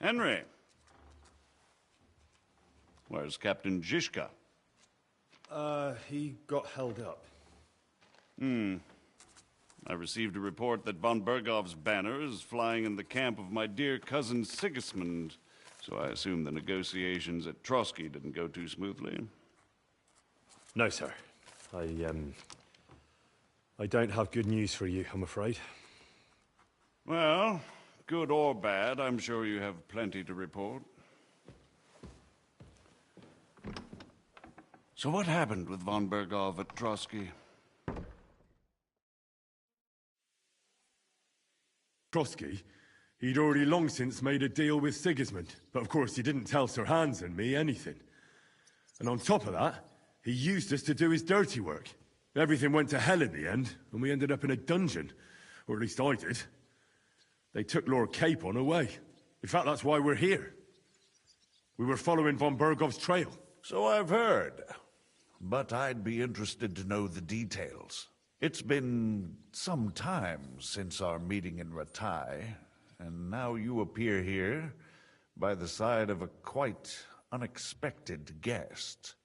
Henry. Where's Captain Zizka? He got held up. I received a report that von Bergov's banner is flying in the camp of my dear cousin Sigismund, so I assume the negotiations at Trotsky didn't go too smoothly. No, sir. I don't have good news for you, I'm afraid. Well, good or bad, I'm sure you have plenty to report. So what happened with von Bergov at Trotsky? Trotsky? He'd already long since made a deal with Sigismund, but of course he didn't tell Sir Hans and me anything. And on top of that, he used us to do his dirty work. Everything went to hell in the end, and we ended up in a dungeon. Or at least I did. They took Lord Capon away. In fact, that's why we're here. We were following von Bergov's trail. So I've heard. But I'd be interested to know the details. It's been some time since our meeting in Ratai, and now you appear here by the side of a quite unexpected guest.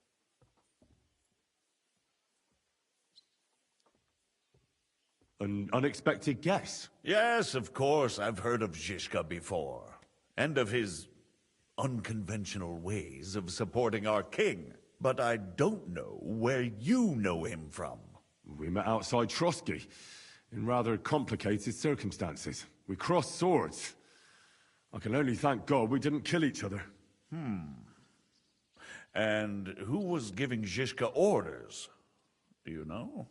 An unexpected guess? Yes, of course, I've heard of Zizka before, and of his unconventional ways of supporting our king. But I don't know where you know him from. We met outside Trotsky, in rather complicated circumstances. We crossed swords. I can only thank God we didn't kill each other. And who was giving Zizka orders? Do you know?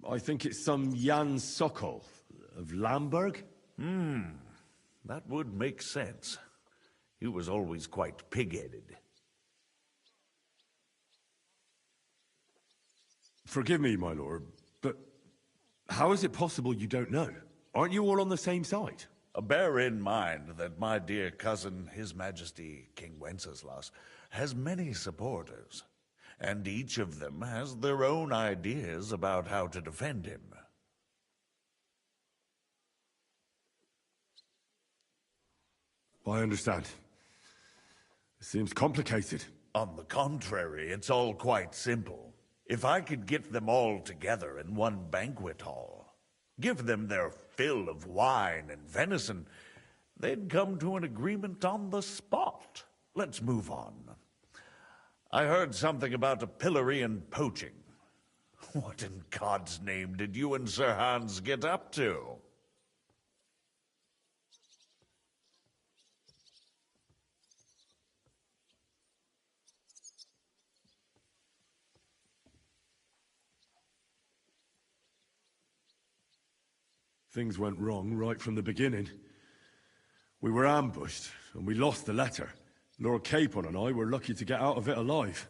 I think it's some Jan Sokol of Lamberg. That would make sense. He was always quite pig-headed. Forgive me, my lord, but how is it possible you don't know? Aren't you all on the same side? Bear in mind that my dear cousin, His Majesty King Wenceslas, has many supporters, and each of them has their own ideas about how to defend him. I understand. It seems complicated. On the contrary, it's all quite simple. If I could get them all together in one banquet hall, give them their fill of wine and venison, they'd come to an agreement on the spot. Let's move on. I heard something about a pillory and poaching. What in God's name did you and Sir Hans get up to? Things went wrong right from the beginning. We were ambushed, and we lost the letter. Lord Capon and I were lucky to get out of it alive.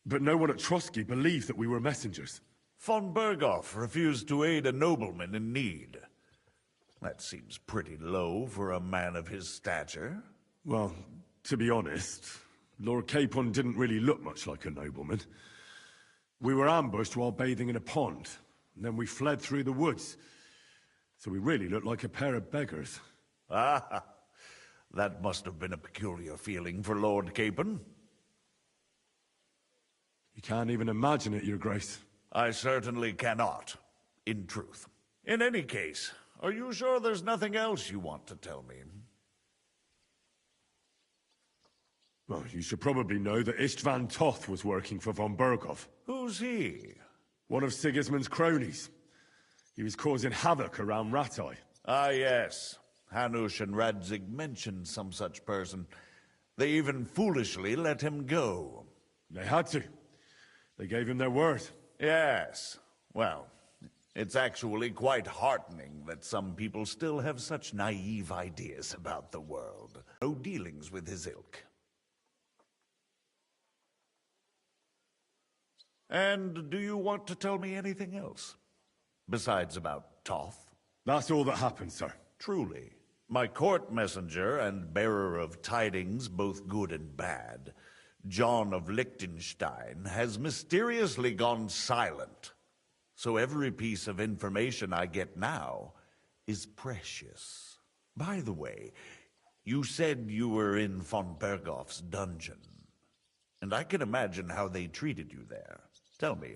But no one at Trotsky believed that we were messengers. Von Bergov refused to aid a nobleman in need. That seems pretty low for a man of his stature. Well, to be honest, Lord Capon didn't really look much like a nobleman. We were ambushed while bathing in a pond, and then we fled through the woods. So we really looked like a pair of beggars. Ah, that must have been a peculiar feeling for Lord Capon. You can't even imagine it, Your Grace. I certainly cannot, in truth. In any case, are you sure there's nothing else you want to tell me? Well, you should probably know that Istvan Toth was working for von Berghoff, Who's he? one of Sigismund's cronies. He was causing havoc around Rattay. Ah, yes. Hanush and Radzig mentioned some such person. They even foolishly let him go. They had to. They gave him their word. Yes. Well, it's actually quite heartening that some people still have such naive ideas about the world. No dealings with his ilk. And do you want to tell me anything else? Besides about Toth? That's all that happened, sir. Truly. My court messenger and bearer of tidings, both good and bad, John of Liechtenstein, has mysteriously gone silent. So every piece of information I get now is precious. By the way, you said you were in von Berghoff's dungeon. And I can imagine how they treated you there. Tell me,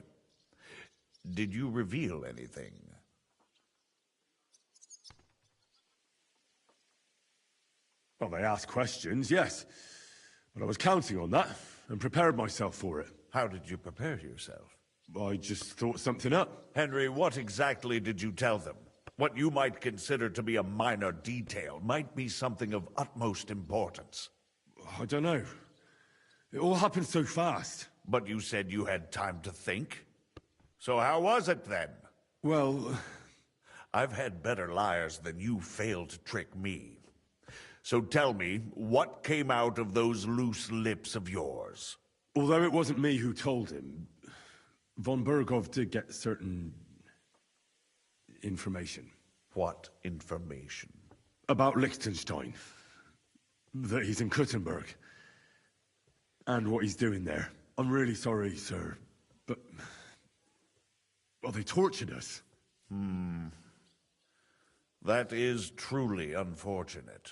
did you reveal anything? Well, they asked questions, yes. But I was counting on that, and prepared myself for it. How did you prepare yourself? I just thought something up. Henry, what exactly did you tell them? What you might consider to be a minor detail might be something of utmost importance. I don't know. It all happened so fast. But you said you had time to think. So how was it then? Well, I've had better liars than you failed to trick me. So tell me, what came out of those loose lips of yours? although it wasn't me who told him, von Berghoff did get certain information. What information? About Liechtenstein. That he's in Kuttenberg. And what he's doing there. I'm really sorry, sir, but... well, they tortured us. That is truly unfortunate.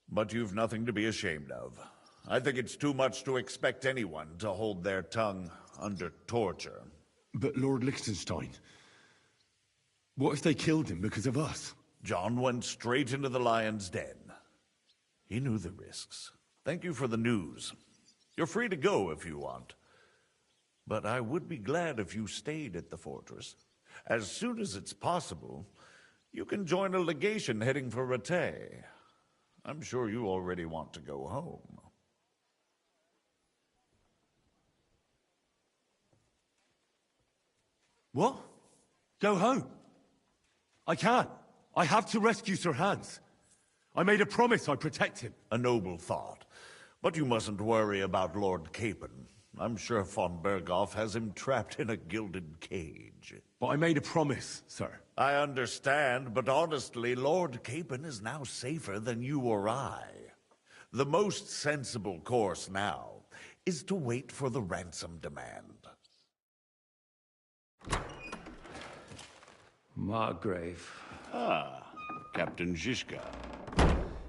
But you've nothing to be ashamed of. I think it's too much to expect anyone to hold their tongue under torture. But Lord Liechtenstein... what if they killed him because of us? John went straight into the lion's den. He knew the risks. Thank you for the news. You're free to go if you want. But I would be glad if you stayed at the fortress. As soon as it's possible, you can join a legation heading for Rattay. I'm sure you already want to go home. What? Go home? I can't. I have to rescue Sir Hans. I made a promise I'd protect him. A noble thought. But you mustn't worry about Lord Capon. I'm sure von Berghoff has him trapped in a gilded cage. But I made a promise, sir. I understand, but honestly, Lord Capon is now safer than you or I. The most sensible course now is to wait for the ransom demand. Margrave. Ah, Captain Zizka.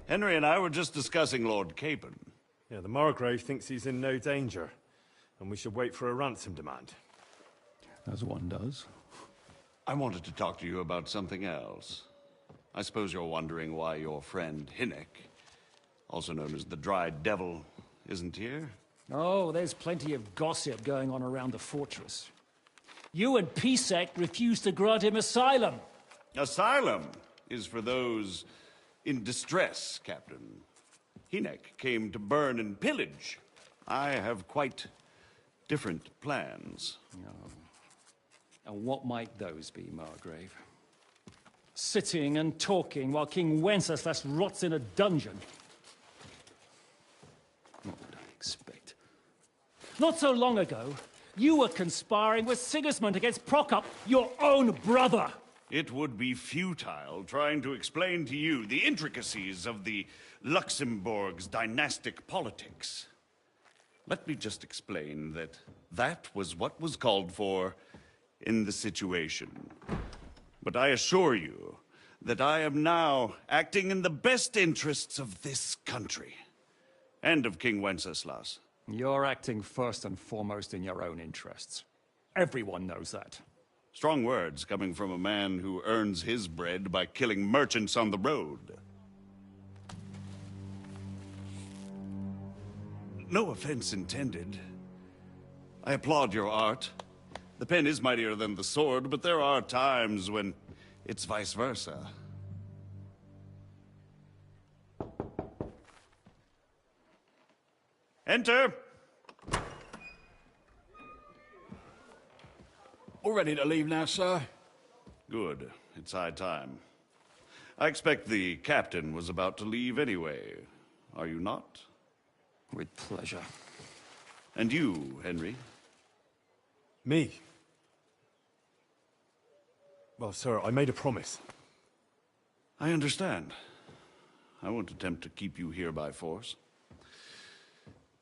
Henry and I were just discussing Lord Capon. Yeah, the Margrave thinks he's in no danger, and we should wait for a ransom demand. As one does. I wanted to talk to you about something else. I suppose you're wondering why your friend Hinnek, also known as the Dried Devil, isn't here? Oh, there's plenty of gossip going on around the fortress. You and Pisek refused to grant him asylum. Asylum is for those in distress, Captain. Hinnek came to burn and pillage. I have quite different plans. And what might those be, Margrave? Sitting and talking while King Wenceslas rots in a dungeon. What would I expect? Not so long ago, you were conspiring with Sigismund against Prokop, your own brother. It would be futile trying to explain to you the intricacies of the Luxembourg's dynastic politics. Let me just explain that that was what was called for in the situation. But I assure you that I am now acting in the best interests of this country and of King Wenceslas. You're acting first and foremost in your own interests. Everyone knows that. Strong words coming from a man who earns his bread by killing merchants on the road. No offense intended. I applaud your art. The pen is mightier than the sword, but there are times when it's vice versa. Enter! All ready to leave now, sir? Good. It's high time. I expect the captain was about to leave anyway. Are you not? With pleasure. And you, Henry? Me? Well, sir, I made a promise. I understand. I won't attempt to keep you here by force.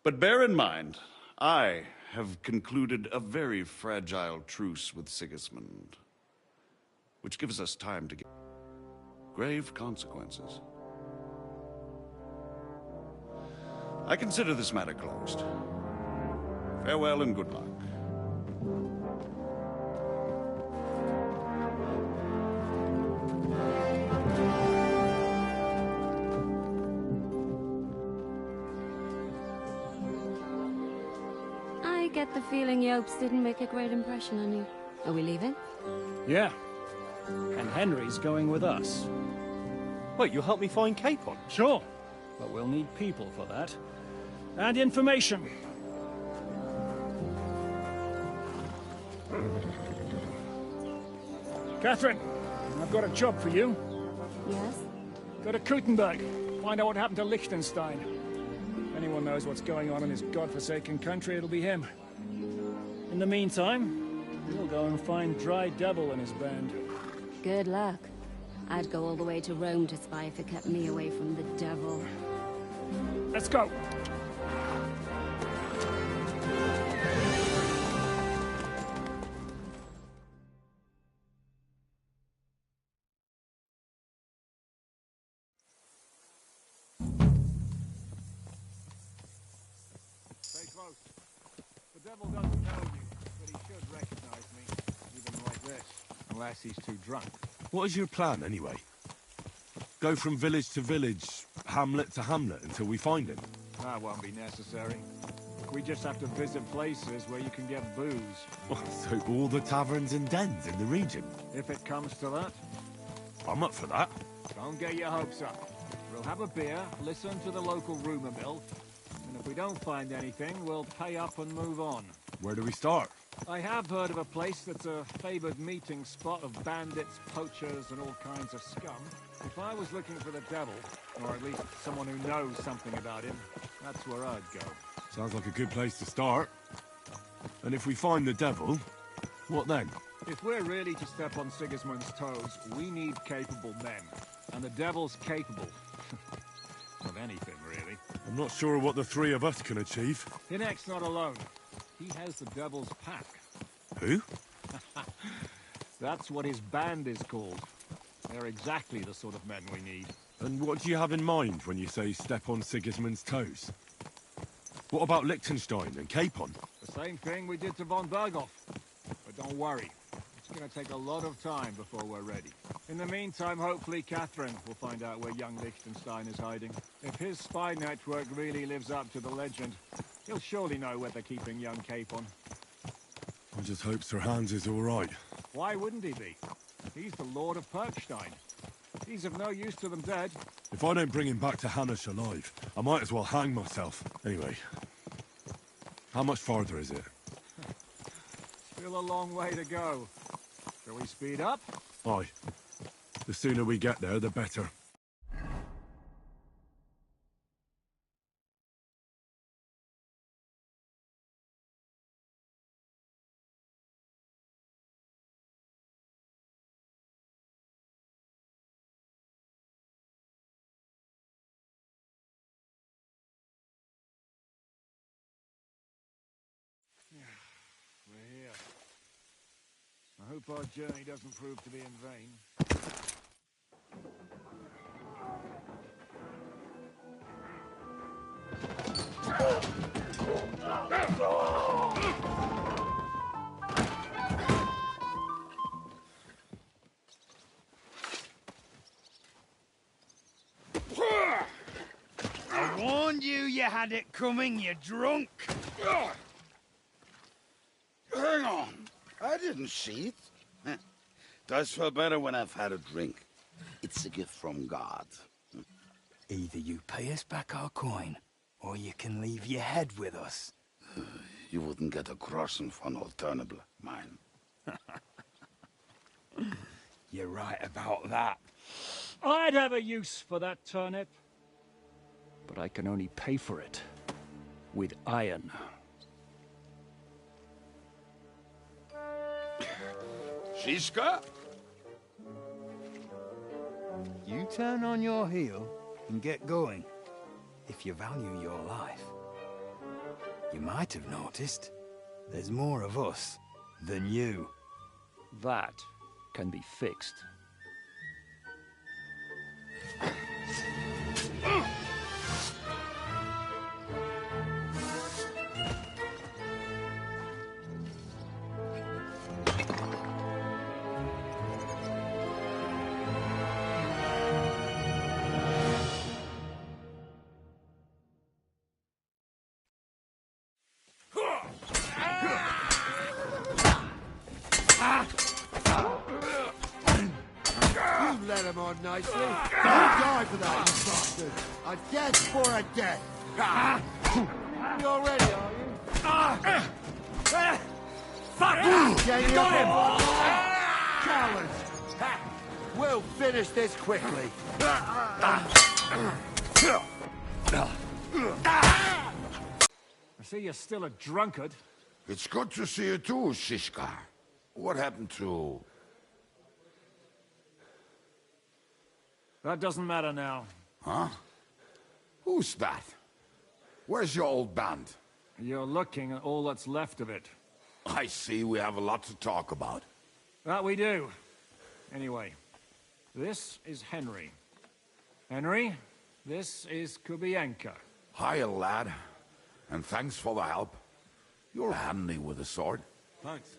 But bear in mind, I have concluded a very fragile truce with Sigismund, which gives us time to get grave consequences. I consider this matter closed. Farewell and good luck. I get the feeling Yopes didn't make a great impression on you. Are we leaving? Yeah. And Henry's going with us. Wait, you'll help me find Capon? Sure. But we'll need people for that. And information. Catherine, I've got a job for you. Yes? Go to Kuttenberg. Find out what happened to Liechtenstein. If anyone knows what's going on in his godforsaken country, it'll be him. In the meantime, we'll go and find Dry Devil and his band. Good luck. I'd go all the way to Rome to spy if it kept me away from the devil. Let's go. Stay close. The devil doesn't know you, but he should recognize me, even like this, unless he's too drunk. What is your plan, anyway? Go from village to village, hamlet to hamlet, until we find him? That won't be necessary. We just have to visit places where you can get booze. Oh, so all the taverns and dens in the region? If it comes to that, I'm up for that. don't get your hopes up. We'll have a beer, listen to the local rumor mill, and if we don't find anything, we'll pay up and move on. Where do we start? I have heard of a place that's a favored meeting spot of bandits, poachers, and all kinds of scum. If I was looking for the devil, or at least someone who knows something about him, that's where I'd go. Sounds like a good place to start. And if we find the devil, what then? If we're really to step on Sigismund's toes, we need capable men. And the devil's capable. Of anything, really. I'm not sure what the three of us can achieve. Hinek's not alone. He has the devil's pack. Who? That's what his band is called. They're exactly the sort of men we need. And what do you have in mind when you say step on Sigismund's toes? What about Liechtenstein and Capon? The same thing we did to von Berghoff. But don't worry. It's going to take a lot of time before we're ready. In the meantime, hopefully Catherine will find out where young Liechtenstein is hiding. If his spy network really lives up to the legend, he'll surely know where they're keeping young Capon. I just hope Sir Hans is all right. Why wouldn't he be? He's the Lord of Perkstein. He's of no use to them dead. If I don't bring him back to Hanush alive, I might as well hang myself. Anyway, how much farther is it? Still a long way to go. Shall we speed up? Aye. The sooner we get there, the better. We're here. I hope our journey doesn't prove to be in vain. I warned you, you had it coming, you drunk. Hang on. I didn't see it. Does feel better when I've had a drink. It's a gift from God. Either you pay us back our coin, or you can leave your head with us. You wouldn't get a crossing for an alternative, mine. You're right about that. I'd have a use for that turnip. But I can only pay for it with iron. Shiska? You turn on your heel and get going. If you value your life. You might have noticed there's more of us than you. That can be fixed. Let him on nicely. Don't die for that, you bastard. A death for a death. You're ready, are you? Fuck! Get you got him! Coward! We'll finish this quickly. I see you're still a drunkard. It's good to see you too, Shishka. What happened to... That doesn't matter now. Huh? Who's that? Where's your old band? You're looking at all that's left of it. I see we have a lot to talk about. That we do. Anyway, this is Henry. Henry, this is Kubienka. Hiya, lad. And thanks for the help. You're handy with a sword. Thanks.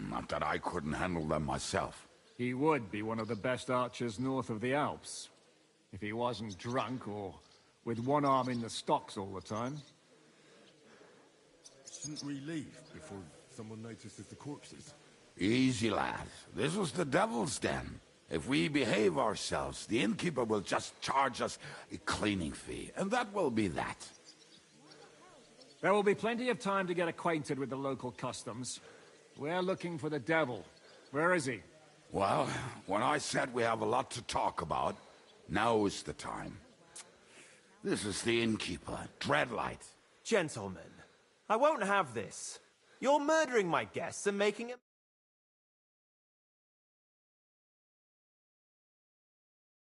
Not that I couldn't handle them myself. He would be one of the best archers north of the Alps. If he wasn't drunk or with one arm in the stocks all the time. Shouldn't we leave before someone notices the corpses? Easy, lad. This was the devil's den. If we behave ourselves, the innkeeper will just charge us a cleaning fee, and that will be that. There will be plenty of time to get acquainted with the local customs. We're looking for the devil. Where is he? Well, when I said we have a lot to talk about, now is the time. This is the innkeeper, Dreadlight. Gentlemen, I won't have this. You're murdering my guests and making it...